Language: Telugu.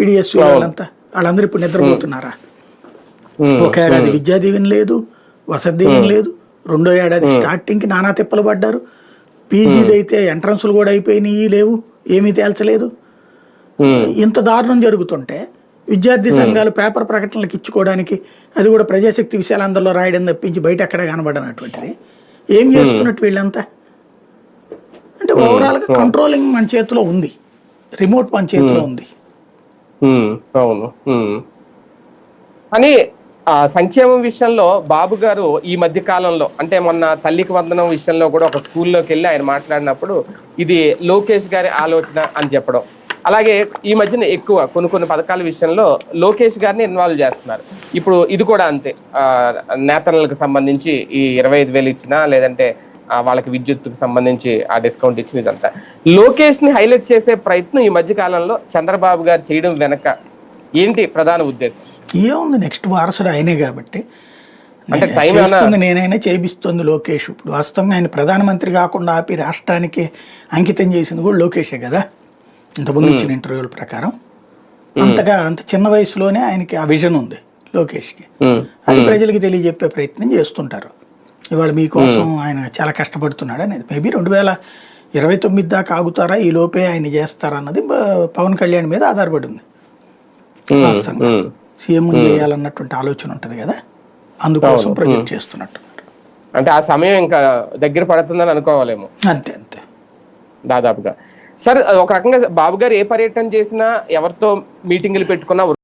పీడిఎస్ వాళ్ళందరూ ఇప్పుడు నిద్రపోతున్నారా? ఒక ఏడాది విద్యా దీవెన లేదు, వసతి దీవెన లేదు, రెండో ఏడాది స్టార్టింగ్కి నానా తిప్పలు పడ్డారు. పీజీది అయితే ఎంట్రన్స్లు కూడా అయిపోయినాయి, లేవు, ఏమీ తేల్చలేదు. ఇంత దారుణం జరుగుతుంటే విద్యార్థి సంఘాలు పేపర్ ప్రకటనలకు ఇచ్చుకోవడానికి, అది కూడా ప్రజాశక్తి విషయాలందరిలో రాయడం తప్పించి బయట ఎక్కడ కనబడనటువంటిది ఏం చేస్తున్నట్టు వీళ్ళంతా అంటే ఓవరాల్గా కంట్రోలింగ్ మన చేతిలో ఉంది, రిమోట్ మన చేతిలో ఉంది. అవును. అని సంక్షేమం విషయంలో బాబు గారు ఈ మధ్య కాలంలో అంటే మొన్న తల్లికి వందనం విషయంలో కూడా ఒక స్కూల్లోకి వెళ్ళి ఆయన మాట్లాడినప్పుడు ఇది లోకేష్ గారి ఆలోచన అని చెప్పడం, అలాగే ఈ మధ్యన ఎక్కువ కొన్ని పథకాల విషయంలో లోకేష్ గారిని ఇన్వాల్వ్ చేస్తున్నారు. ఇప్పుడు ఇది కూడా అంతే, నేతలకు సంబంధించి ఈ 25,000 ఇచ్చినా లేదంటే వాళ్ళకి విద్యుత్తుకు సంబంధించి ఆ డిస్కౌంట్ ఇచ్చిన ఇదంతా లోకేష్ ని హైలైట్ చేసే ప్రయత్నం ఈ మధ్య కాలంలో చంద్రబాబు గారు చేయడం వెనక ఏంటి ప్రధాన ఉద్దేశం? ఏముంది, నెక్స్ట్ వారసుడు ఆయనే కాబట్టి నేనైనా చేపిస్తుంది లోకేష్. ఇప్పుడు వాస్తవంగా ఆయన ప్రధానమంత్రి కాకుండా ఆపి రాష్ట్రానికి అంకితం చేసింది కూడా లోకేషే కదా. ఇంతకుముందు ఇచ్చిన ఇంటర్వ్యూల ప్రకారం అంత చిన్న వయసులోనే ఆయనకి ఆ విజన్ ఉంది లోకేష్కి. అది ప్రజలకి తెలియజెప్పే ప్రయత్నం చేస్తుంటారు. ఇవాళ మీకోసం ఆయన చాలా కష్టపడుతున్నాడు అనేది మేబీ 2029 దాకా ఆగుతారా, ఈ లోపే ఆయన చేస్తారా అన్నది పవన్ కళ్యాణ్ మీద ఆధారపడి ఉంది. వాస్తవంగా సీఎం చేయాలన్నటువంటి ఆలోచన ఉంటుంది కదా, అందుకోసం ప్రొజెక్ట్ చేస్తున్నట్టు. అంటే ఆ సమయం ఇంకా దగ్గర పడుతుందని అనుకోవాలేమో. అంతే దాదాపుగా. సార్, ఒక రకంగా బాబు గారు ఏ పర్యటన చేసినా ఎవరితో మీటింగులు పెట్టుకున్నా